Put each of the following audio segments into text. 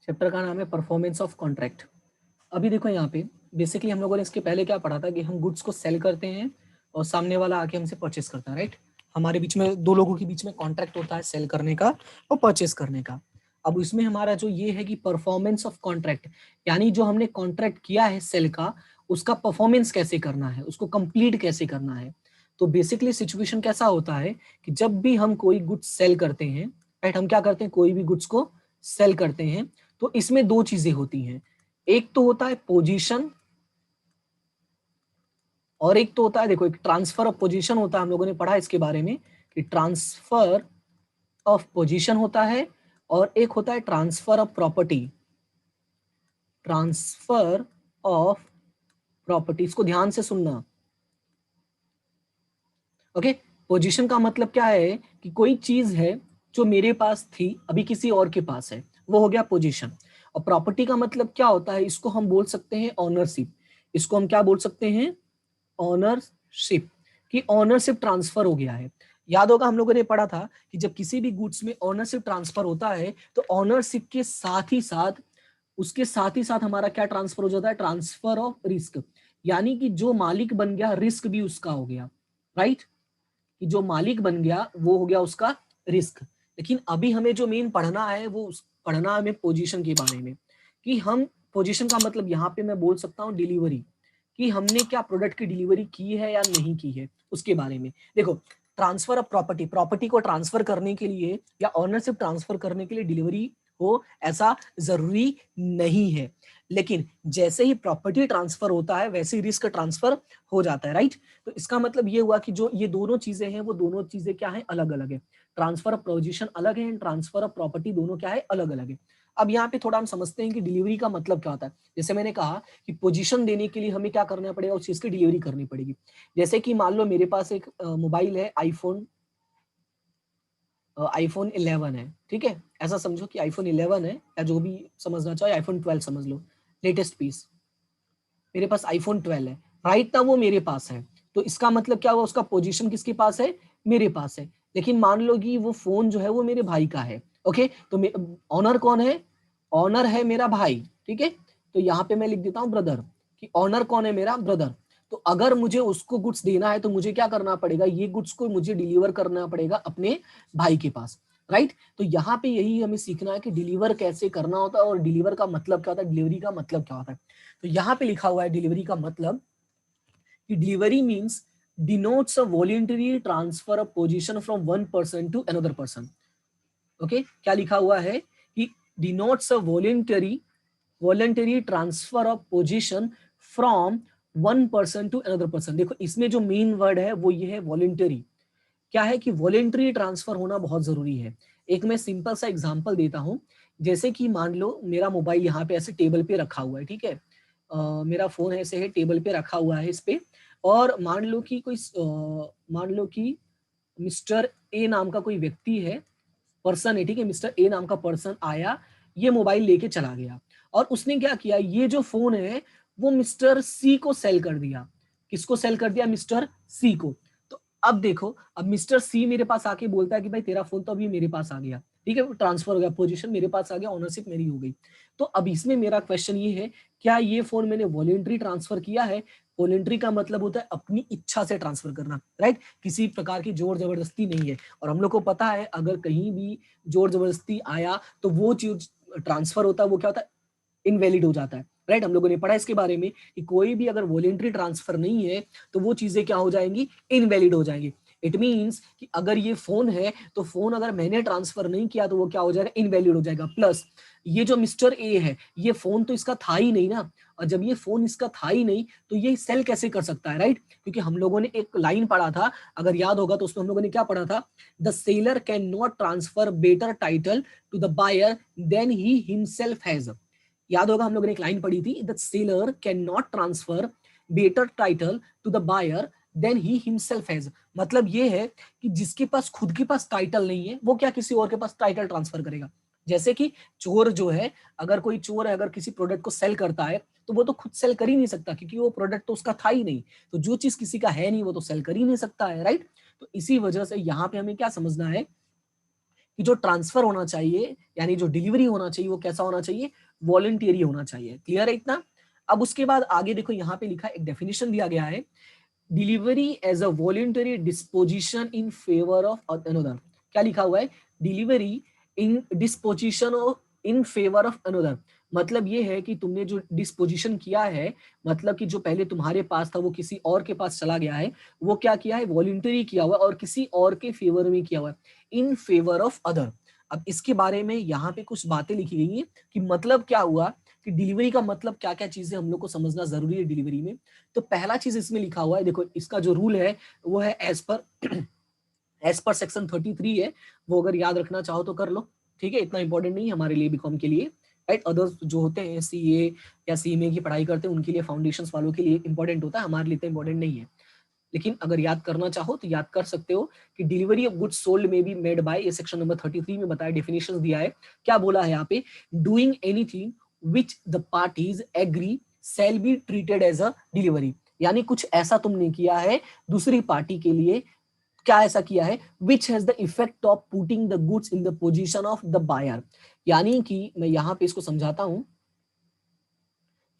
Chapter का नाम है परफॉर्मेंस ऑफ कॉन्ट्रैक्ट। अभी देखो यहाँ पे बेसिकली हम लोगों ने इसके पहले क्या पढ़ा था कि हम गुड्स को सेल करते हैं और सामने वाला आके हमसे परचेस करता है, राइट। हमारे बीच में दो लोगों के बीच में कॉन्ट्रैक्ट होता है सेल करने का और परचेस करने का। अब इसमें हमारा जो ये है कि परफॉर्मेंस ऑफ कॉन्ट्रैक्ट, यानी जो हमने कॉन्ट्रैक्ट किया है सेल का, उसका परफॉर्मेंस कैसे करना है, उसको कंप्लीट कैसे करना है। तो बेसिकली सिचुएशन कैसा होता है कि जब भी हम कोई गुड्स सेल करते हैं, राइट, हम क्या करते हैं, कोई भी गुड्स को सेल करते हैं, तो इसमें दो चीजें होती हैं। एक तो होता है पोजीशन और एक तो होता है, देखो, एक ट्रांसफर ऑफ पोजीशन होता है, हम लोगों ने पढ़ा इसके बारे में कि ट्रांसफर ऑफ पोजीशन होता है, और एक होता है transfer of property. Transfer of property, इसको ध्यान से सुनना। ओके, पोजीशन का मतलब क्या है कि कोई चीज है जो मेरे पास थी अभी किसी और के पास है, वो हो गया पोजीशन। और प्रॉपर्टी का मतलब क्या होता है, इसको हम बोल सकते हैं ऑनरशिप। इसको हम क्या बोल सकते हैं, ऑनरशिप, कि ऑनरशिप ट्रांसफर हो गया है। याद होगा हम लोगों ने पढ़ा था कि जब किसी भी गुड्स में ऑनरशिप ट्रांसफर होता है तो ऑनरशिप के साथ ही साथ, उसके साथ ही साथ हमारा क्या ट्रांसफर हो जाता है, ट्रांसफर ऑफ रिस्क। यानी कि जो मालिक बन गया रिस्क भी उसका हो गया, राइट। कि जो मालिक बन गया वो हो गया उसका रिस्क। लेकिन अभी हमें जो मेन पढ़ना है वो पढ़ना है हमें पोजीशन के बारे में, कि हम पोजीशन का मतलब यहाँ पे मैं बोल सकता हूँ डिलीवरी, कि हमने क्या प्रोडक्ट की डिलीवरी की है या नहीं की है, उसके बारे में। देखो, ट्रांसफर ऑफ प्रॉपर्टी, प्रॉपर्टी को ट्रांसफर करने के लिए या ऑनरशिप ट्रांसफर करने के लिए डिलीवरी हो ऐसा जरूरी नहीं है, लेकिन जैसे ही प्रॉपर्टी ट्रांसफर होता है वैसे ही रिस्क ट्रांसफर हो जाता है, राइट। तो इसका मतलब ये हुआ कि जो ये दोनों चीजें हैं वो दोनों चीजें क्या है, अलग अलग है। ट्रांसफर ऑफ पोजीशन अलग है एंड ट्रांसफर ऑफ प्रॉपर्टी दोनों क्या है, अलग अलग है। अब यहाँ पे थोड़ा हम समझते हैं कि डिलीवरी का मतलब क्या होता है। जैसे मैंने कहा कि पोजीशन देने के लिए हमें क्या करना पड़ेगा, उस चीज की डिलीवरी करनी पड़ेगी। जैसे कि मान लो मेरे पास एक मोबाइल है, आईफोन 11 है, ठीक है। ऐसा समझो कि आईफोन 11 है, या जो भी समझना चाहो, आईफोन 12 समझ लो, लेटेस्ट पीस। मेरे पास आईफोन 12 है, राइट ना, वो मेरे पास है। तो इसका मतलब क्या हुआ, उसका पोजीशन किसके पास है, मेरे पास है। लेकिन मान लो कि वो फोन जो है वो मेरे भाई का है, ओके। तो ऑनर कौन है, ऑनर है मेरा भाई, ठीक है। तो यहाँ पे मैं लिख देता हूँ ब्रदर, कि ऑनर कौन है, मेरा ब्रदर। तो अगर मुझे उसको गुड्स देना है तो मुझे क्या करना पड़ेगा, ये गुड्स को मुझे डिलीवर करना पड़ेगा अपने भाई के पास, राइट। तो यहाँ पे यही हमें सीखना है कि डिलीवर कैसे करना होता है और डिलीवर का मतलब क्या होता है, डिलीवरी का मतलब क्या होता है। तो यहाँ पे लिखा हुआ है डिलीवरी का मतलब कि delivery means denotes a voluntary transfer of position from one person to another person. Okay, क्या लिखा हुआ है कि denotes a voluntary transfer of position from one person to another person। देखो इसमें जो मेन वर्ड है वो ये है वॉलेंटरी। क्या है कि वॉलेंटरी ट्रांसफर होना बहुत जरूरी है। एक मैं सिंपल सा एग्जांपल देता हूं। जैसे कि मान लो मेरा मोबाइल यहाँ पे ऐसे टेबल पे रखा हुआ है, ठीक है। मेरा फोन ऐसे है, टेबल पे रखा हुआ है इस पे। और मान लो कि मान लो कि मिस्टर ए नाम का कोई व्यक्ति है, पर्सन है, ठीक है। मिस्टर ए नाम का पर्सन आया, ये मोबाइल लेके चला गया, और उसने क्या किया, ये जो फोन है वो मिस्टर सी को सेल कर दिया। किसको सेल कर दिया, मिस्टर सी को। तो अब देखो, अब मिस्टर सी मेरे पास आके बोलता है कि भाई तेरा फोन तो अभी मेरे पास आ गया, ठीक है, ट्रांसफर हो गया, पोजीशन मेरे पास आ गया, ओनरशिप मेरी हो गई। तो अब इसमें मेरा क्वेश्चन ये है, क्या ये फोन मैंने वॉलेंट्री ट्रांसफर किया है। वॉलेंट्री का मतलब होता है अपनी इच्छा से ट्रांसफर करना, राइट। किसी प्रकार की जोर जबरदस्ती नहीं है। और हम लोग को पता है अगर कहीं भी जोर जबरदस्ती आया तो वो चीज ट्रांसफर होता है वो क्या होता है, इनवैलिड हो जाता है, राइट। हम लोगों ने पढ़ा इसके बारे में कि कोई भी अगर वॉलेंट्री ट्रांसफर नहीं है तो वो चीजें क्या हो जाएंगी, इनवैलिड हो जाएंगी। इट मींस कि अगर ये फोन है तो फोन अगर मैंने ट्रांसफर नहीं किया तो वो क्या हो जाएगा, इनवैलिड हो जाएगा। प्लस ये जो मिस्टर ए है, ये फोन तो इसका था ही नहीं ना। और जब ये फोन इसका था ही नहीं तो ये सेल कैसे कर सकता है, राइट। क्योंकि हम लोगों ने एक लाइन पढ़ा था, अगर याद होगा तो उसमें हम लोगों ने क्या पढ़ा था, the seller can not transfer better title to the buyer than he himself has. याद होगा हम लोगों ने एक लाइन पढ़ी थी, the seller can not transfer better title to the buyer than he himself has. मतलब ये है कि जिसके पास खुद के पास टाइटल नहीं है वो क्या किसी और के पास टाइटल ट्रांसफर करेगा। जैसे कि चोर जो है, अगर कोई चोर है अगर किसी प्रोडक्ट को सेल करता है तो वो तो खुद सेल कर ही नहीं सकता, क्योंकि वो प्रोडक्ट तो उसका था ही नहीं। तो जो चीज किसी का है नहीं वो तो सेल कर ही नहीं सकता है, राइट। तो इसी वजह से यहाँ पे हमें क्या समझना है कि जो ट्रांसफर होना चाहिए यानी जो डिलीवरी होना चाहिए वो कैसा होना चाहिए, वॉलंटियरी होना चाहिए। क्लियर है इतना? अब उसके बाद आगे देखो यहाँ पे लिखा एक डेफिनेशन दिया गया है, delivery as a voluntary disposition in favour of another. क्या लिखा हुआ है, delivery in disposition of in favour of another. मतलब ये है कि तुमने जो डिस्पोजिशन किया है, मतलब कि जो पहले तुम्हारे पास था वो किसी और के पास चला गया है, वो क्या किया है, वॉलंटरी किया हुआ है और किसी और के फेवर में किया हुआ है, इन फेवर ऑफ अदर। अब इसके बारे में यहाँ पे कुछ बातें लिखी गई हैं कि मतलब क्या हुआ, कि डिलीवरी का मतलब क्या क्या चीजें हम लोग को समझना जरूरी है डिलीवरी में। तो पहला चीज इसमें लिखा हुआ है, देखो इसका जो रूल है वो है एज पर सेक्शन 33 है, वो अगर याद रखना चाहो तो कर लो, ठीक है, इतना इंपॉर्टेंट नहीं है हमारे लिए बीकॉम के लिए, राइट। अदर्स जो होते हैं सीए या सीएमए की पढ़ाई करते हैं उनके लिए, फाउंडेशंस वालों के लिए इंपॉर्टेंट होता है, हमारे लिए इतना इंपॉर्टेंट नहीं है। लेकिन अगर याद करना चाहो तो याद कर सकते हो कि डिलीवरी ऑफ गुड्स सोल्ड में बी मेड बाय, ये सेक्शन नंबर 33 में बताया, डेफिनेशन दिया है। क्या बोला है यहाँ पे, doing anything which the parties agree shall be treated as a delivery. यानी कुछ ऐसा तुमने किया है दूसरी पार्टी के लिए, क्या ऐसा किया है, which has the effect of putting the goods in the position of the buyer. यानी कि मैं यहाँ पे इसको समझाता हूं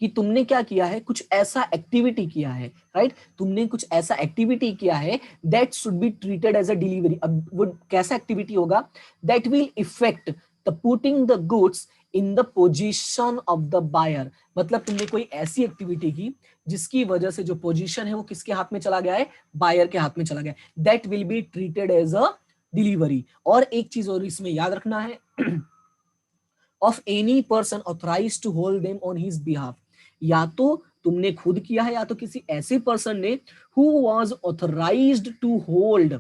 कि तुमने क्या किया है, कुछ ऐसा एक्टिविटी किया है, राइट, तुमने कुछ ऐसा एक्टिविटी किया है that should be treated as a delivery. अब वो कैसा एक्टिविटी होगा, that will effect the putting the goods in the position of the buyer. मतलब तुमने कोई ऐसी एक्टिविटी की जिसकी वजह से जो पोजीशन है वो किसके हाथ में चला गया है, बायर के हाथ में चला गया, that will be treated as a delivery. और एक चीज और इसमें याद रखना है, of any person authorised to hold them on his behalf. या तो तुमने खुद किया है या तो किसी ऐसे पर्सन ने who was authorised to hold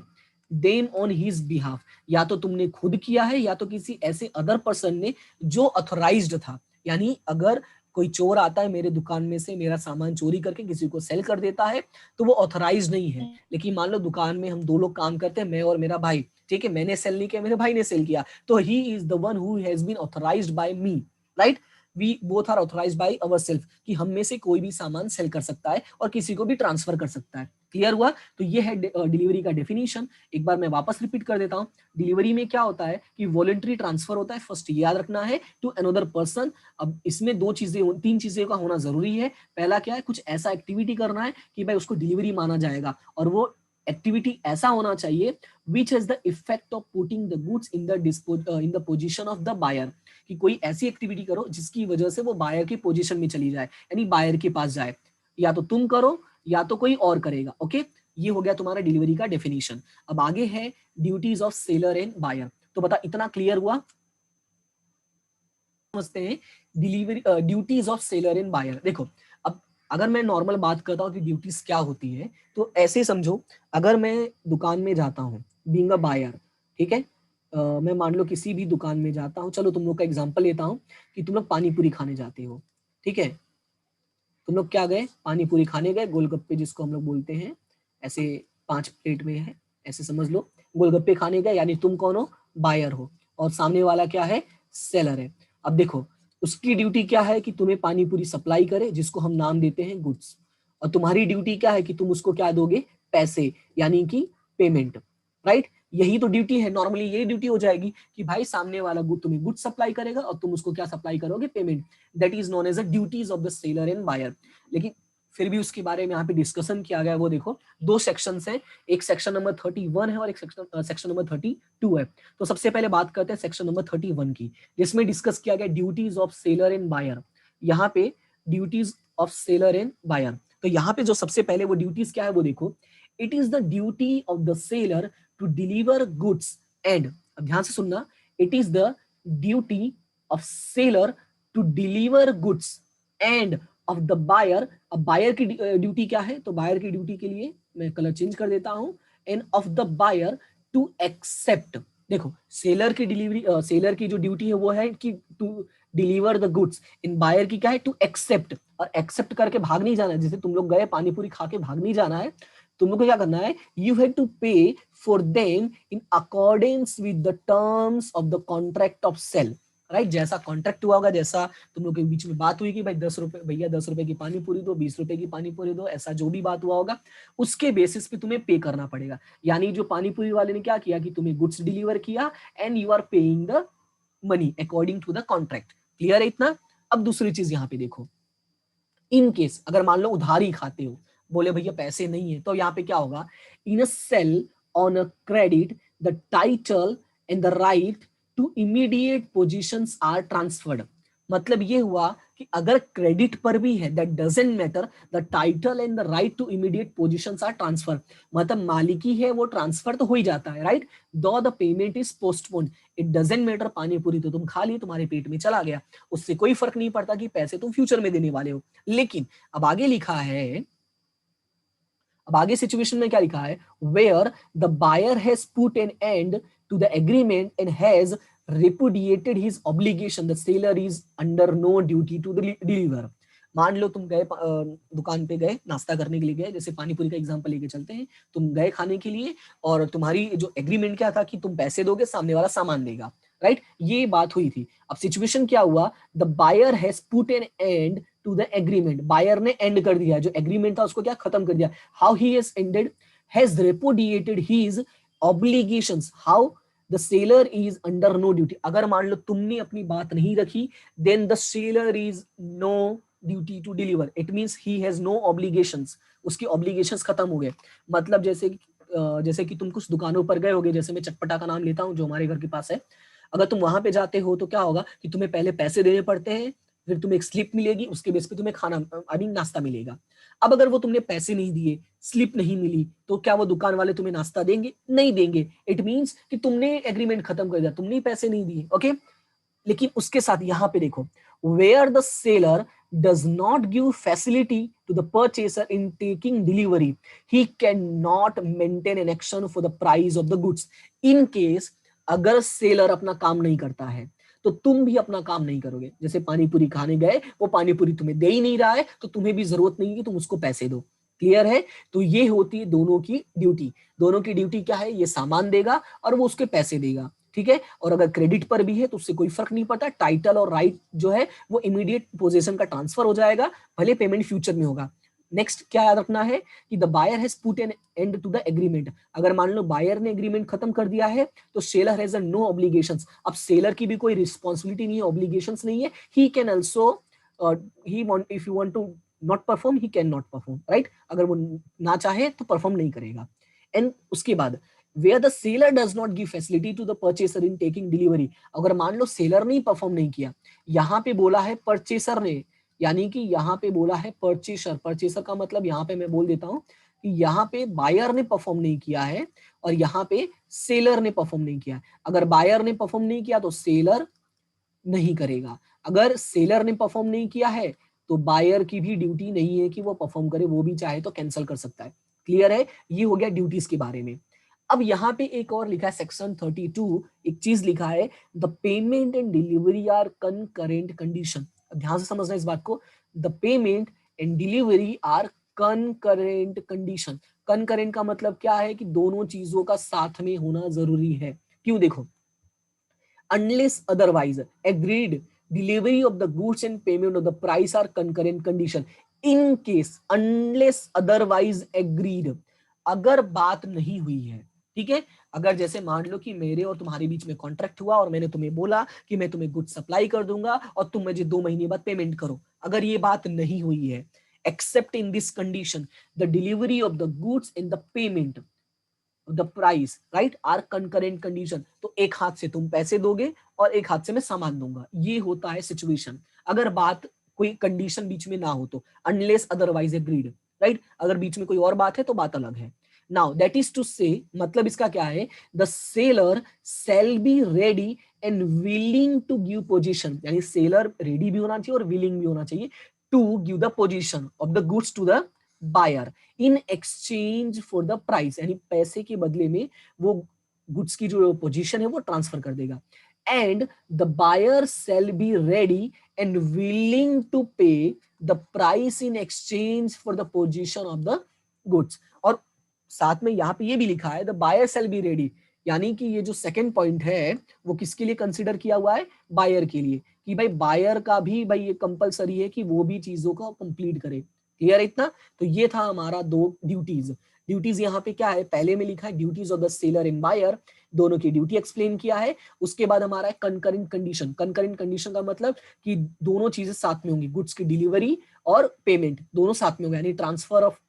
them on his behalf. या तो तुमने खुद किया है या तो किसी ऐसे अदर पर्सन ने जो ऑथराइज्ड था। यानी अगर कोई चोर आता है मेरे दुकान में से मेरा सामान चोरी करके किसी को सेल कर देता है तो वो ऑथराइज नहीं है। लेकिन मान लो दुकान में हम दो लोग काम करते हैं, मैं और मेरा भाई, ठीक है, मैंने सेल नहीं किया, मेरे भाई ने सेल किया, तो he is the one who has been authorised by me, right. We both are authorised by ourselves कि हम में से कोई भी सामान सेल कर सकता है और किसी को भी ट्रांसफर कर सकता है। क्लियर हुआ? तो ये है डिलीवरी का डेफिनेशन। एक बार मैं वापस रिपीट कर देता हूं, डिलीवरी में क्या होता है कि वॉलंटरी ट्रांसफर होता है, फर्स्ट याद रखना है, टू अनदर पर्सन। अब इसमें दो चीजें, तीन चीजें का होना जरूरी है। पहला क्या है, कुछ ऐसा एक्टिविटी करना है कि भाई उसको डिलीवरी माना जाएगा, और वो एक्टिविटी ऐसा होना चाहिए which has the effect of putting the goods in the position of the buyer। कि कोई ऐसी एक्टिविटी करो जिसकी वजह से वो बायर की पोजीशन में चली जाए, यानी बायर के पास जाए, या तो तुम करो या तो कोई और करेगा। ओके, ये हो गया तुम्हारा डिलीवरी का डेफिनेशन। अब आगे है duties of seller and buyer. तो बता, इतना क्लियर हुआ? समझते हैं delivery duties of seller and buyer. देखो, अब अगर मैं नॉर्मल बात करता हूँ कि ड्यूटीज क्या होती है, तो ऐसे समझो, अगर मैं दुकान में जाता हूँ बीइंग अ बायर, ठीक है, मैं मान लो किसी भी दुकान में जाता हूँ, चलो तुम लोग का एग्जांपल लेता हूँ कि तुम लोग पानी पूरी खाने जाते हो, ठीक है, तुम लोग क्या गए, पानी पूरी खाने गए, गोलगप्पे जिसको हम लोग बोलते हैं, ऐसे 5 प्लेट में है, ऐसे समझ लो, गोलगप्पे खाने गए, यानी तुम कौन हो, बायर हो, और सामने वाला क्या है, सेलर है। अब देखो, उसकी ड्यूटी क्या है कि तुम्हें पानी पूरी सप्लाई करे, जिसको हम नाम देते हैं गुड्स, और तुम्हारी ड्यूटी क्या है कि तुम उसको क्या दोगे, पैसे, यानी कि पेमेंट, राइट। यही तो ड्यूटी है, नॉर्मली यही ड्यूटी हो जाएगी कि भाई सामने वाला गुड तुम्हें गुड सप्लाई करेगा और तुम उसको क्या सप्लाई करोगे, payment. That is known as a duties of the seller and buyer. लेकिन फिर भी उसके बारे में यहाँ पे डिस्कशन किया गया है, वो देखो, दो सेक्शंस हैं, एक सेक्शन नंबर 31 है और एक सेक्शन नंबर 32 है। तो सबसे पहले बात करते हैं सेक्शन नंबर 31 की, जिसमें डिस्कस किया गया duties of seller and buyer. यहाँ पे duties of seller and buyer, तो यहाँ पे जो सबसे पहले वो ड्यूटीज क्या है वो देखो, it is the duty of the seller to deliver goods and, अब ध्यान से सुनना, it is the duty of seller to deliver goods and of the buyer. अब बायर की ड्यूटी क्या है, तो बायर की ड्यूटी के लिए मैं कलर चेंज कर देता हूं, and of the buyer to accept. देखो, सेलर की डिलीवरी, सेलर की जो ड्यूटी है वो है कि टू डिलीवर द गुड्स, इन बायर की क्या है, टू एक्सेप्ट, और एक्सेप्ट करके भाग नहीं जाना है, जैसे तुम लोग गए पानी पूरी खा के भाग नहीं जाना है, तुम लोग को क्या करना है, you have to pay for them in accordance with the terms of the contract of sale. Right. जैसा कॉन्ट्रैक्ट हुआ होगा, जैसा तुम लोग के बीच में बात हुई कि भाई 10 रुपए भैया 10 रुपए की पानी पूरी दो, 20 रुपए की पानी पूरी दो, ऐसा जो भी बात हुआ होगा उसके बेसिस पे तुम्हें पे करना पड़ेगा। यानी जो पानी पूरी वाले ने क्या किया कि तुम्हें गुड्स डिलीवर किया and you are paying the money according to the contract. Clear है इतना? अब दूसरी चीज यहाँ पे देखो, इन केस अगर मान लो उधारी खाते हो, बोले भैया पैसे नहीं है, तो यहाँ पे क्या होगा, in a sale on a credit the title and the right to immediate positions are transferred. मतलब ये हुआ कि अगर क्रेडिट पर भी है, that doesn't matter, the title and the right to immediate positions are transfer. मतलब मालिकी है वो ट्रांसफर तो हो ही जाता है, राइट, दो the payment is postponed. It doesn't matter, पानी पूरी तो तुम खा लिए, तुम्हारे पेट में चला गया, उससे कोई फर्क नहीं पड़ता कि पैसे तुम फ्यूचर में देने वाले हो। लेकिन अब आगे लिखा है, अब आगे सिचुएशन में क्या लिखा है, where the buyer has put an end to the agreement and has repudiated his obligation, the seller is under no duty to deliver। मान लो तुम गए दुकान पे गए, नाश्ता करने के लिए गए, जैसे पानी पूरी का एग्जांपल लेके चलते हैं, तुम गए खाने के लिए और तुम्हारी जो एग्रीमेंट क्या था कि तुम पैसे दोगे, सामने वाला सामान देगा, राइट, ये बात हुई थी। अब सिचुएशन क्या हुआ, the buyer has put an end to the agreement, buyer ने एंड कर दिया, जो एग्रीमेंट था उसको क्या खत्म कर दिया। How he has ended, has repudiated his obligations, how the seller is under no duty. अगर मान लो तुमने अपनी बात नहीं रखी, then the seller is no duty to deliver, it means he has no obligations, उसकी ऑब्लिगेशंस खत्म हो गए। मतलब जैसे कि तुम कुछ दुकानों पर गए होगे, जैसे मैं चटपटा का नाम लेता हूँ जो हमारे घर के पास है, अगर तुम वहां पे जाते हो तो क्या होगा कि तुम्हें पहले पैसे देने पड़ते हैं, फिर तुम्हें एक स्लिप मिलेगी, उसके बेस पे तुम्हें खाना आई मीन नाश्ता मिलेगा। अब अगर वो तुमने पैसे नहीं दिए, स्लिप नहीं मिली, तो क्या वो दुकान वाले तुम्हें नाश्ता देंगे? नहीं देंगे। इट मींस कि तुमने एग्रीमेंट खत्म कर दिया, तुमने पैसे नहीं दिए, ओके। लेकिन उसके साथ यहां पे देखो, where the seller does not give facility to the purchaser in taking delivery, he cannot maintain an action for the price of the goods। in case अगर सेलर अपना काम नहीं करता है तो तुम भी अपना काम नहीं करोगे। जैसे पानी पूरी खाने गए, वो पानी पूरी तुम्हें दे ही नहीं रहा है, तो तुम्हें भी जरूरत नहीं है कि तुम उसको पैसे दो। क्लियर है? तो ये होती है दोनों की ड्यूटी। दोनों की ड्यूटी क्या है, ये सामान देगा और वो उसके पैसे देगा, ठीक है। और अगर क्रेडिट पर भी है तो उससे कोई फर्क नहीं पड़ता, टाइटल और राइट जो है वो इमीडिएट पोजीशन का ट्रांसफर हो जाएगा, भले पेमेंट फ्यूचर में होगा। नेक्स्ट क्या याद रखना है कि the buyer has put an end to the agreement. अगर मान लो बायर ने एग्रीमेंट खत्म कर दिया है तो सेलर हैज नो ऑब्लिगेशंस। अब सेलर की भी कोई रिस्पॉन्सिबिलिटी नहीं है, ऑब्लिगेशंस नहीं है। He can also he want, if you want to not perform, he can not perform, right. अगर वो ना चाहे तो परफॉर्म नहीं करेगा। एंड उसके बाद where the seller does not give facility to the purchaser in taking delivery। अगर मान लो सेलर ने परफॉर्म नहीं किया, यहाँ पे बोला है परचेसर ने, यानी कि यहाँ पे बोला है परचेसर। परचेसर का मतलब यहाँ पे मैं बोल देता हूँ कि यहाँ पे बायर ने परफॉर्म नहीं किया है और यहाँ पे सेलर ने परफॉर्म नहीं किया। अगर बायर ने परफॉर्म नहीं किया तो सेलर नहीं करेगा, अगर सेलर ने परफॉर्म नहीं किया है तो बायर की भी ड्यूटी नहीं है कि वो परफॉर्म करे, वो भी चाहे तो कैंसिल कर सकता है। क्लियर है? ये हो गया ड्यूटीज के बारे में। अब यहाँ पे एक और लिखा है सेक्शन 32, एक चीज लिखा है, the payment and delivery are concurrent condition. ध्यान से समझना इस बात को, the payment and delivery are concurrent condition. Concurrent का मतलब क्या है कि दोनों चीजों का साथ में होना जरूरी है। क्यों? देखो, unless otherwise agreed, delivery of the goods and payment of the price are concurrent condition। in case unless otherwise agreed, अगर बात नहीं हुई है, ठीक है, अगर जैसे मान लो कि मेरे और तुम्हारे बीच में कॉन्ट्रैक्ट हुआ और मैंने तुम्हें बोला कि मैं तुम्हें गुड्स सप्लाई कर दूंगा और तुम मुझे 2 महीने बाद पेमेंट करो, अगर ये बात नहीं हुई है, except in this condition the delivery of the goods and the payment the price, right, are concurrent condition. तो एक हाथ से तुम पैसे दोगे और एक हाथ से मैं सामान दूंगा, ये होता है सिचुएशन। अगर बात कोई कंडीशन बीच में ना हो तो, अनलेस अदरवाइज एग्रीड, राइट। अगर बीच में कोई और बात है तो बात अलग है। नाउ दैट इज टू से, मतलब इसका क्या है, the seller shall be ready and willing to give position, यानी सेलर रेडी भी होना चाहिए और विलिंग भी होना चाहिए to give the position of the goods to the buyer in exchange for the price, यानी पैसे के बदले में वो गुड्स की जो पोजीशन है वो ट्रांसफर कर देगा। And the buyer shall be ready and willing to pay the price in exchange for the position of the goods. और साथ में यहाँ पे ये भी लिखा है the buyer shall be ready, यानी कि ये जो सेकंड पॉइंट है वो किसके लिए कंसीडर किया हुआ है, बायर के लिए, कि भाई बायर का भी भाई ये कंपलसरी है कि वो भी चीजों को कंप्लीट करे। क्लियर इतना? तो ये था हमारा दो ड्यूटीज। ड्यूटीज यहाँ पे क्या है, पहले में लिखा है duties of the seller and buyer, दोनों की ड्यूटी एक्सप्लेन किया है। उसके बाद हमारा है कंकरेंट कंडीशन। कंकरेंट कंडीशन का मतलब कि दोनों चीजें साथ में होंगी, गुड्स की डिलीवरी और पेमेंट दोनों साथ में होंगे, यानी ट्रांसफर ऑफ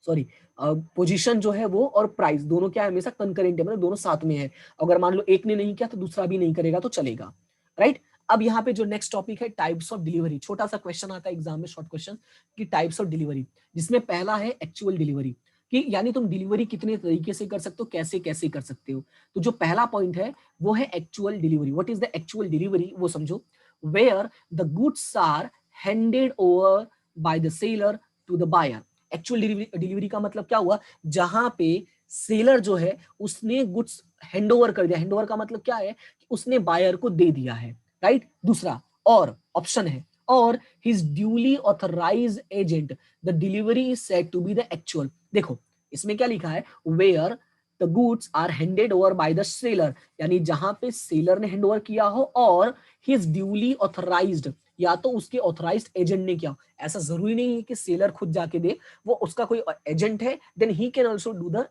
सॉरी पोजीशन जो है वो और प्राइस दोनों क्या है, हमेशा कंकरेंट है, मतलब दोनों साथ में है। अगर मान लो एक ने नहीं किया तो दूसरा भी नहीं करेगा तो चलेगा, राइट। अब यहाँ पे जो नेक्स्ट टॉपिक है टाइप्स ऑफ डिलीवरी, छोटा सा क्वेश्चन आता है एग्जाम में, शॉर्ट क्वेश्चन, कि टाइप्स ऑफ डिलीवरी, जिसमें पहला है एक्चुअल डिलीवरी, कि यानी तुम डिलीवरी कितने तरीके से कर सकते हो, कैसे कैसे कर सकते हो। तो जो पहला पॉइंट है वो है actual delivery. What is the actual delivery, वो समझो। Where the goods are handed over by the seller to the buyer. Actual delivery का मतलब क्या हुआ, जहां पे सेलर जो है उसने गुड्स हैंड ओवर कर दिया। हैंड ओवर का मतलब क्या है कि उसने बायर को दे दिया है, राइट। दूसरा और ऑप्शन है, और his duly authorised agent the delivery is said to be the actual. देखो इसमें क्या लिखा है, where the goods are handed over by the seller, यानी जहां पे सेलर ने हैंड ओवर किया हो, और हिज ड्यूली ऑथराइज्ड, या तो उसके ऑथराइज्ड एजेंट ने किया। ऐसा जरूरी नहीं है कि सेलर खुद जाके दे, वो उसका कोई एजेंट है, then he can also do the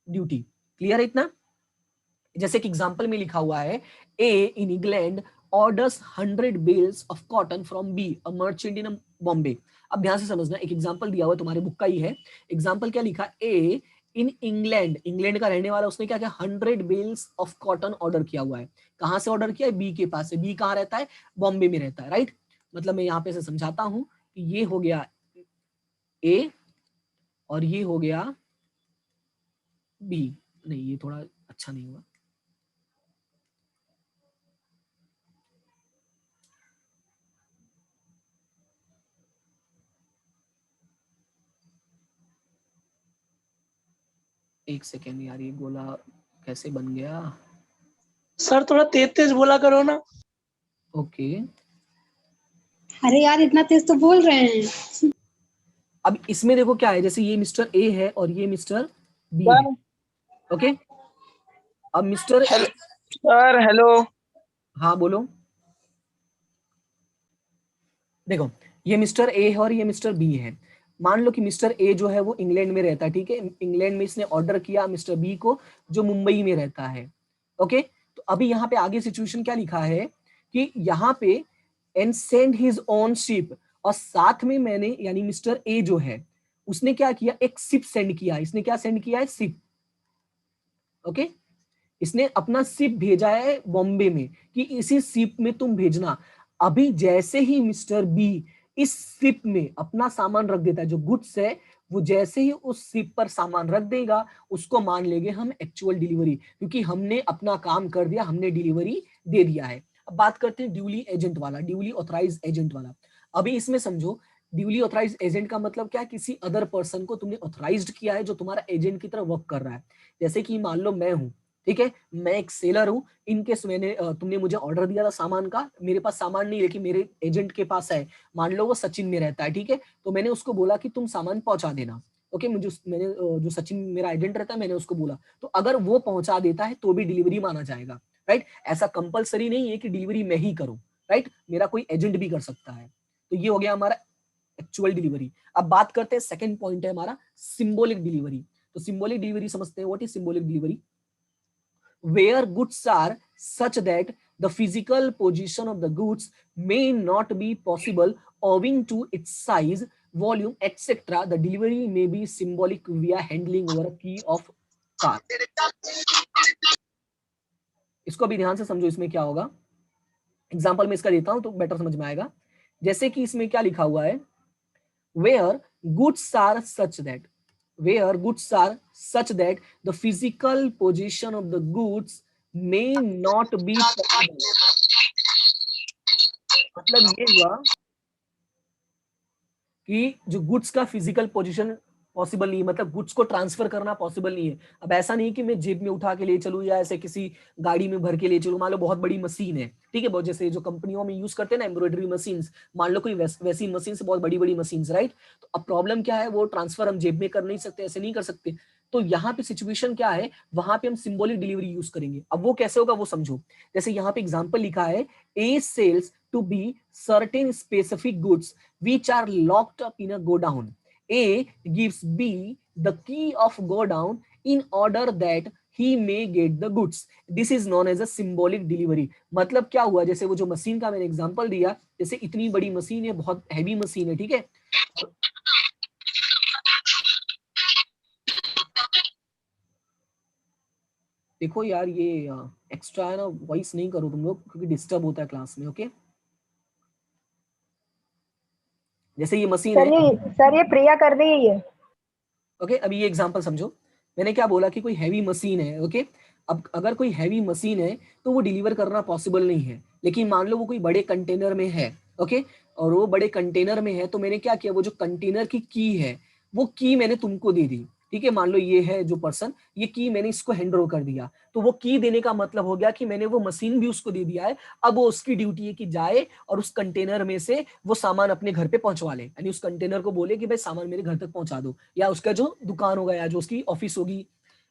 duty. Clear है इतना? जैसे कि एग्जांपल में लिखा हुआ है, A in England orders 100 bales of cotton from B a merchant in Bombay. अब ध्यान से समझना, एक एग्जांपल दिया हुआ है, तुम्हारे बुक का ही है एग्जांपल। क्या लिखा, ए इन इंग्लैंड, इंग्लैंड का रहने वाला, उसने क्या किया, 100 बेल्स ऑफ कॉटन ऑर्डर किया हुआ है। कहां से ऑर्डर किया है, बी के पास से। बी कहां रहता है, बॉम्बे में रहता है, राइट। मतलब मैं यहाँ पे से समझाता हूं कि ये हो गया ए और ये हो गया बी। नहीं ये थोड़ा अच्छा नहीं हुआ, एक सेकेंड यार, ये गोला कैसे बन गया। सर थोड़ा तेज तेज बोला करो ना। ओके अरे यार इतना तेज तो बोल रहे हैं। अब इसमें देखो क्या है, जैसे ये मिस्टर ए है और ये मिस्टर बी है, ओके। अब मिस्टर सर हेलो। हाँ बोलो। देखो ये मिस्टर ए है और ये मिस्टर बी है। मान लो कि मिस्टर ए जो है वो इंग्लैंड में रहता है, ठीक है। इंग्लैंड में इसने ऑर्डर किया मिस्टर बी को, जो मुंबई में रहता है, ओके। तो अभी यहाँ पे आगे सिचुएशन क्या लिखा है कि यहाँ पे and send his own ship, और साथ में मैंने, यानी मिस्टर ए जो है उसने क्या किया, एक शिप सेंड किया। इसने क्या सेंड किया है, शिप, ओके। इसने अपना शिप भेजा है बॉम्बे में कि इसी शिप में तुम भेजना। अभी जैसे ही मिस्टर बी इस शिप में अपना सामान रख देता है, जो गुड्स है वो जैसे ही उस शिप पर सामान रख देगा, उसको मान लेंगे हम एक्चुअल डिलीवरी, क्योंकि हमने अपना काम कर दिया, हमने डिलीवरी दे दिया है। अब बात करते हैं ड्यूली एजेंट वाला, ड्यूली ऑथराइज एजेंट वाला। अभी इसमें समझो, ड्यूली ऑथराइज एजेंट का मतलब क्या है, किसी अदर पर्सन को तुमने ऑथराइज्ड किया है जो तुम्हारा एजेंट की तरह वर्क कर रहा है। जैसे कि मान लो मैं हूं, ठीक है, मैं एक सेलर हूं। इनकेस मैंने तुमने मुझे ऑर्डर दिया था सामान का, मेरे पास सामान नहीं लेकिन मेरे एजेंट के पास है, मान लो वो सचिन में रहता है, ठीक है। तो मैंने उसको बोला कि तुम सामान पहुंचा देना, ओके। मैंने जो सचिन मेरा एजेंट रहता है मैंने उसको बोला, तो अगर वो पहुंचा देता है तो भी डिलीवरी माना जाएगा, राइट। ऐसा कंपलसरी नहीं है कि डिलीवरी मैं ही करूं, राइट, मेरा कोई एजेंट भी कर सकता है। तो ये हो गया हमारा एक्चुअल डिलीवरी। अब बात करते हैं, सेकंड पॉइंट है हमारा सिंबॉलिक डिलीवरी। तो सिंबॉलिक डिलीवरी समझते हैं, what is symbolic delivery. Where goods are such that the physical position of the goods may not be possible owing to its size, volume, etc. The delivery may be symbolic via handling over a key of car. इसको भी ध्यान से समझो, इसमें क्या होगा। Example में इसका देता हूं तो बेटर समझ में आएगा। जैसे कि इसमें क्या लिखा हुआ है, where goods are such that, where goods are such that the physical position of the goods may not be possible। मतलब ये हुआ कि जो गुड्स का फिजिकल पोजीशन पॉसिबल नहीं है, मतलब गुड्स को ट्रांसफर करना पॉसिबल नहीं है। अब ऐसा नहीं कि मैं जेब में उठा के ले चलूं या ऐसे किसी गाड़ी में भर के ले चलूं। मान लो बहुत बड़ी मशीन है, ठीक है, बहुत जैसे जो कंपनियों में यूज करते हैं ना एम्ब्रॉयडरी मशीन, मान लो कोई वैसी मशीन से बहुत बड़ी बड़ी मशीन, राइट। तो अब प्रॉब्लम क्या है, वो ट्रांसफर हम जेब में कर नहीं सकते, ऐसे नहीं कर सकते। तो यहाँ पे सिचुएशन क्या है, वहां पे हम सिंबॉलिक डिलीवरी यूज करेंगे। अब वो कैसे होगा वो समझो। जैसे यहाँ पे एग्जांपल लिखा है, A sells to B certain specific goods which are locked up in a godown. A gives B the key of godown in order that he may get the goods. This is known as a symbolic delivery. मतलब क्या हुआ, जैसे वो जो machine का मैंने example दिया, जैसे इतनी बड़ी मशीन है, बहुत हैवी मशीन है, ठीक है। देखो यार ये एक्स्ट्रा है ना, वॉइस नहीं करो तुम लोग क्योंकि डिस्टर्ब होता है क्लास में, ओके। जैसे ये मशीन है, सर ये प्रिया कर रही है। ओके। अभी ये एग्जांपल समझो, मैंने क्या बोला कि कोई हैवी मशीन है, ओके। अब अगर कोई हैवी मशीन है तो वो डिलीवर करना पॉसिबल नहीं है, लेकिन मान लो वो कोई बड़े कंटेनर में है, ओके, और वो बड़े कंटेनर में है, तो मैंने क्या किया, वो जो कंटेनर की की है, वो की मैंने तुमको दे दी, ठीक है। मान लो ये है जो पर्सन, ये की मैंने इसको हैंड ओवर कर दिया, तो वो की देने का मतलब हो गया कि मैंने वो मशीन भी उसको दे दिया है। अब वो उसकी ड्यूटी है कि जाए और उस कंटेनर में से वो सामान अपने घर पे पहुंचवा ले, यानी उस कंटेनर को बोले कि भाई सामान मेरे घर तक पहुंचा दो, या उसका जो दुकान होगा या जो उसकी ऑफिस होगी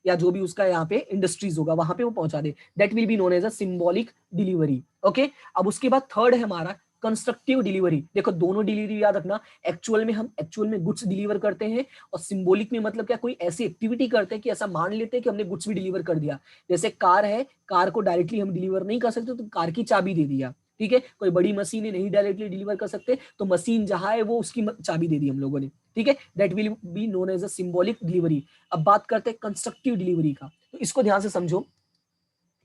या जो भी उसका यहाँ पे इंडस्ट्रीज होगा वहां पे वो पहुंचा दे। That will be known as a symbolic delivery, okay. अब उसके बाद थर्ड है हमारा कंस्ट्रक्टिव डिलीवरी। देखो दोनों डिलीवरी याद रखना, एक्चुअल में हम एक्चुअल में गुड्स डिलीवर करते हैं, और सिंबॉलिक में मतलब क्या, कोई ऐसी एक्टिविटी करते हैं कि ऐसा मान लेते हैं कि हमने गुड्स भी डिलीवर कर दिया। जैसे कार है, कार को डायरेक्टली हम डिलीवर नहीं कर सकते, तो कार की चाबी दे दिया, ठीक है। कोई बड़ी मशीन है, नहीं डायरेक्टली डिलीवर कर सकते, तो मशीन जहां है वो उसकी चाबी दे दी हम लोगों ने, ठीक है। That will be known as a symbolic delivery. अब बात करते हैं कंस्ट्रक्टिव डिलीवरी का, तो इसको ध्यान से समझो।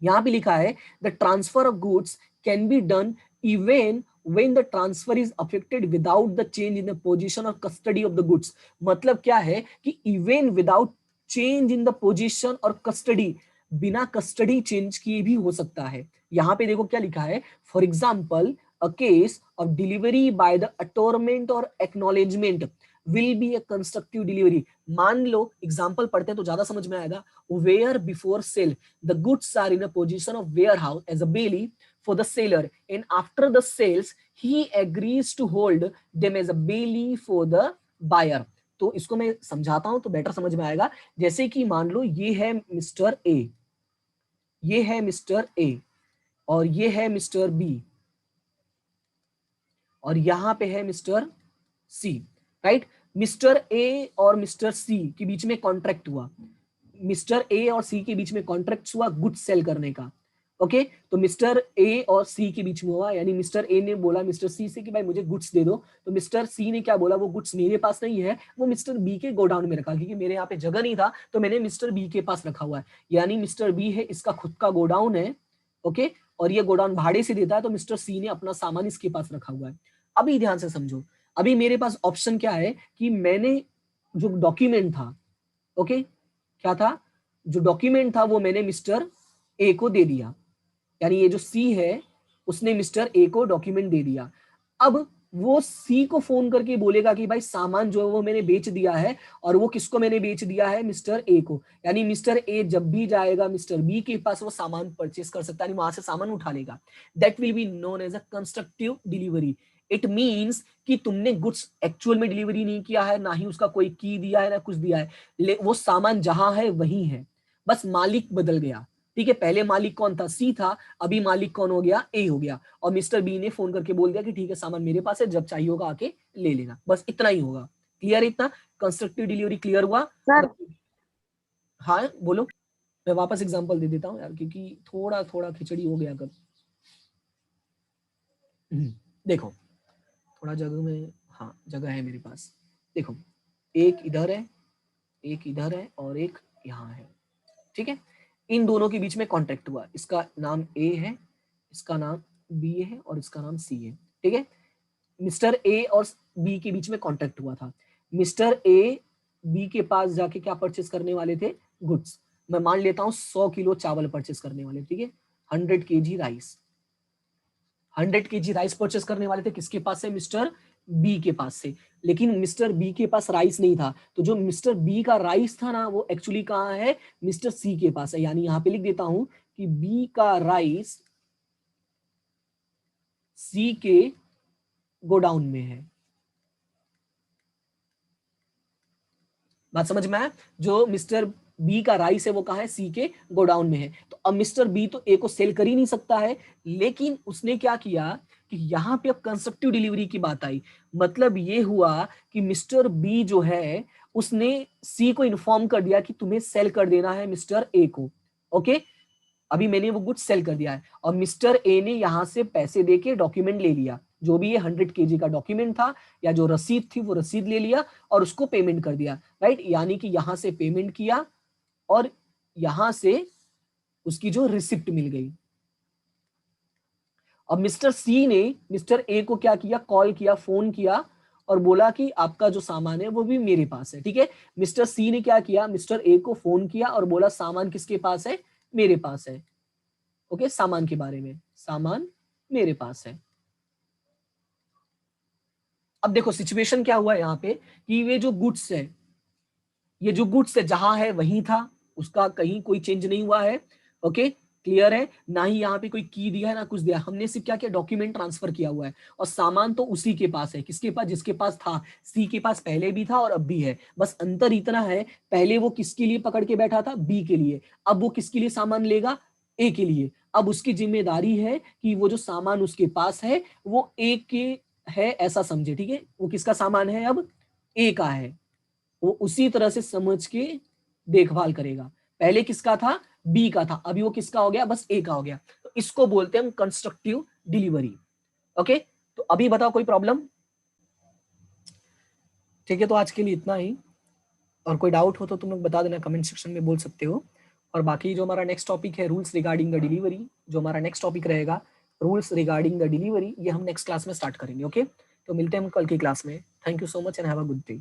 यहां पे लिखा है the transfer of goods can be done even when the transfer is affected without the change in the position or custody of the goods। मतलब क्या है कि even without change in the position और custody, बिना custody change किए भी हो सकता है। यहां पे देखो क्या लिखा है, for example a case of delivery by the attornment और acknowledgement will be a constructive delivery. मान लो एग्जाम्पल पढ़ते हैं तो ज्यादा समझ में आएगा। Where before sale the goods are in a position of warehouse as a bailee for the seller, and after the sales he agrees to hold them as a bailey for the buyer। तो इसको मैं समझाता हूं तो better समझ में आएगा। जैसे कि मान लो ये है मिस्टर ए, ये है मिस्टर ए, और ये है मिस्टर बी, और यहां पे है mister C, right. Mister A और मिस्टर सी के बीच में कॉन्ट्रैक्ट हुआ, मिस्टर ए और सी के बीच में कॉन्ट्रैक्ट हुआ गुड्स सेल करने का, ओके। तो मिस्टर ए और सी के बीच में हुआ, यानी मिस्टर ए ने बोला मिस्टर सी से कि भाई मुझे गुड्स दे दो, तो मिस्टर सी ने क्या बोला, वो गुड्स मेरे पास नहीं है, वो मिस्टर बी के गोडाउन में रखा, क्योंकि मेरे यहाँ पे जगह नहीं था तो मैंने मिस्टर बी के पास रखा हुआ है। यानी मिस्टर बी है, इसका खुद का गोडाउन है, ओके, और ये गोडाउन भाड़े से देता है, तो मिस्टर सी ने अपना सामान इसके पास रखा हुआ है। अभी ध्यान से समझो, अभी मेरे पास ऑप्शन क्या है कि मैंने जो डॉक्यूमेंट था, ओके, क्या था, जो डॉक्यूमेंट था वो मैंने मिस्टर ए को दे दिया, यानी ये जो सी है उसने मिस्टर ए को डॉक्यूमेंट दे दिया। अब वो सी को फोन करके बोलेगा कि भाई सामान जो है वो मैंने बेच दिया है, और वो किसको मैंने बेच दिया है, मिस्टर ए को। यानी मिस्टर ए जब भी जाएगा मिस्टर बी के पास वो सामान परचेस कर सकता है, वहां से सामान उठा लेगा। That will be known as a constructive delivery. It means कि तुमने गुड्स एक्चुअल में डिलीवरी नहीं किया है, ना ही उसका कोई की दिया है, ना कुछ दिया है, वो सामान जहां है वही है, बस मालिक बदल गया, ठीक है। पहले मालिक कौन था, सी था, अभी मालिक कौन हो गया, ए हो गया, और मिस्टर बी ने फोन करके बोल दिया कि ठीक है सामान मेरे पास है, जब चाहिए होगा आके ले लेना, बस इतना ही होगा। क्लियर, इतना कंस्ट्रक्टिव डिलीवरी क्लियर हुआ सर हाँ बोलो। मैं वापस एग्जांपल दे देता हूँ यार, क्योंकि थोड़ा थोड़ा खिचड़ी हो गया कब। देखो थोड़ा जगह में, हाँ जगह है मेरे पास। देखो एक इधर है, एक इधर है, और एक यहाँ है, ठीक है। इन दोनों के बीच में कॉन्ट्रैक्ट हुआ, इसका नाम ए है, इसका नाम बी है, और इसका नाम सी है, ठीक है। मिस्टर ए और बी के बीच में कॉन्ट्रैक्ट हुआ था। मिस्टर ए बी के पास जाके क्या परचेस करने वाले थे, गुड्स। मैं मान लेता हूं 100 किलो चावल परचेस करने वाले, ठीक है। 100 KG rice, 100 KG rice purchase करने वाले थे, किसके पास से, मिस्टर बी के पास से। लेकिन मिस्टर बी के पास राइस नहीं था, तो जो मिस्टर बी का राइस था ना वो एक्चुअली कहाँ है, मिस्टर सी के पास है। यानी यहां पे लिख देता हूं कि बी का राइस सी के गोडाउन में है। बात समझ में आया, जो मिस्टर बी का राइस है वो कहाँ है, सी के गोडाउन में है। तो अब मिस्टर बी तो ए को सेल कर ही नहीं सकता है, लेकिन उसने क्या किया कि यहाँ पे अब कंस्ट्रक्टिव डिलीवरी की बात आई। मतलब ये हुआ कि मिस्टर बी जो है उसने सी को इन्फॉर्म कर दिया कि तुम्हें सेल कर देना है मिस्टर ए को। ओके, अभी मैंने वो गुड्स सेल कर दिया है और मिस्टर ए ने यहां से पैसे देके डॉक्यूमेंट ले लिया, जो भी ये 100 kg का डॉक्यूमेंट था या जो रसीद थी वो रसीद ले लिया और उसको पेमेंट कर दिया, राइट। यानी कि यहां से पेमेंट किया और यहां से उसकी जो रिसिप्ट मिल गई। अब मिस्टर सी ने मिस्टर ए को क्या किया, कॉल किया, फोन किया और बोला कि आपका जो सामान है वो भी मेरे पास है, ठीक है। मिस्टर सी ने क्या किया, मिस्टर ए को फोन किया और बोला सामान किसके पास है, मेरे पास है। ओके, सामान के बारे में, सामान मेरे पास है। अब देखो सिचुएशन क्या हुआ यहाँ पे कि ये जो गुड्स है, ये जो गुड्स है जहां है वहीं था, उसका कहीं कोई चेंज नहीं हुआ है। ओके, क्लियर है, ना ही यहाँ पे कोई की दिया है ना कुछ दिया, हमने सिर्फ क्या किया, डॉक्यूमेंट ट्रांसफर किया हुआ है और सामान तो उसी के पास है। किसके पास, जिसके पास था, सी के पास पहले भी था और अब भी है। बस अंतर इतना है, पहले वो किसके लिए पकड़ के बैठा था, बी के लिए, अब वो किसके लिए सामान लेगा, ए के लिए। अब उसकी जिम्मेदारी है कि वो जो सामान उसके पास है वो ए के है ऐसा समझे, ठीक है। वो किसका सामान है, अब ए का है, वो उसी तरह से समझ के देखभाल करेगा। पहले किसका था, बी का था, अभी वो किसका हो गया, बस ए का हो गया। तो इसको बोलते हैं हम कंस्ट्रक्टिव डिलीवरी। ओके, तो अभी बताओ कोई प्रॉब्लम, ठीक है। तो आज के लिए इतना ही, और कोई डाउट हो तो तुम लोग बता देना, कमेंट सेक्शन में बोल सकते हो। और बाकी जो हमारा नेक्स्ट टॉपिक है रूल्स रिगार्डिंग द डिलीवरी, जो हमारा नेक्स्ट टॉपिक रहेगा रूल्स रिगार्डिंग द डिलीवरी, ये हम नेक्स्ट क्लास में स्टार्ट करेंगे। ओके, तो मिलते हैं हम कल की क्लास में। Thank you so much and have a good day.